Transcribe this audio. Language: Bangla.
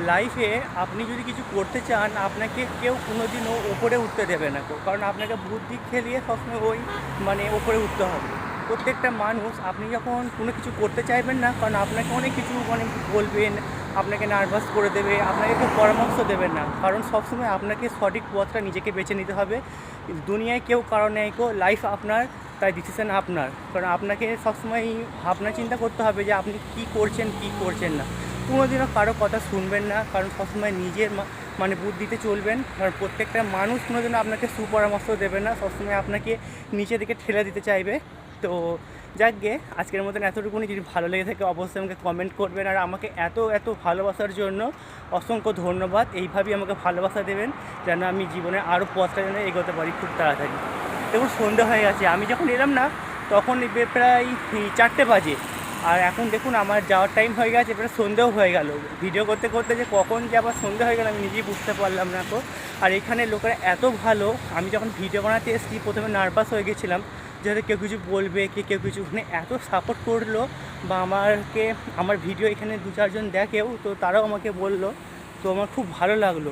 লাইফে আপনি যদি কিছু করতে চান, আপনাকে কেউ কোনোদিনও ওপরে উঠতে দেবে না কারণ আপনাকে বুদ্ধি খেলিয়ে সবসময় ওই ওপরে উঠতে হবে। প্রত্যেকটা মানুষ আপনি যখন কোনো কিছু করতে চাইবেন না, কারণ আপনাকে অনেক কিছু বলবেন, আপনাকে নার্ভাস করে দেবে, আপনাকে কেউ পরামর্শ দেবেন না, কারণ সবসময় আপনাকে সঠিক পথটা নিজেকে বেছে নিতে হবে। দুনিয়ায় কেউ কারণ নেই লাইফ আপনার, তাই ডিসিশান আপনার। কারণ আপনাকে সবসময় ভাবনা চিন্তা করতে হবে যে আপনি কী করছেন কী করছেন না। কোনোদিনও কারো কথা শুনবেন না, কারণ সবসময় নিজের বুদ্ধিতে চলবেন। কারণ প্রত্যেকটা মানুষ কোনোদিনও আপনাকে সুপরামর্শ দেবে না, সবসময় আপনাকে নিচে দিকে ঠেলে দিতে চাইবে। তো যাকগে, আজকের মতন এতটুকুনি। যদি ভালো লেগে থাকে অবশ্যই আমাকে কমেন্ট করবেন। আর আমাকে এত এত ভালোবাসার জন্য অসংখ্য ধন্যবাদ। এইভাবেই আমাকে ভালোবাসা দেবেন যেন আমি জীবনে আরও পথটা যেন এগোতে পারি খুব তাড়াতাড়ি। দেখুন, সন্ধ্যে হয়ে গেছে, আমি যখন এলাম না তখন প্রায় 4টে বাজে। আর এখন দেখুন আমার যাওয়ার টাইম হয়ে গেছে, এবারে সন্ধ্যেও হয়ে গেল। ভিডিও করতে করতে যে কখন যে আবার সন্ধ্যে হয়ে গেল আমি নিজেই বুঝতে পারলাম না তো। আর এখানে লোকেরা এত ভালো, আমি যখন ভিডিও বানাতে এসেছি প্রথমে নার্ভাস হয়ে গেছিলাম যাতে কেউ কিছু বলবে, কেউ কিছু, এত সাপোর্ট করলো বা আমার ভিডিও এখানে 2-4 জন দেখেও, তো তারাও আমাকে বললো, তো আমার খুব ভালো লাগলো।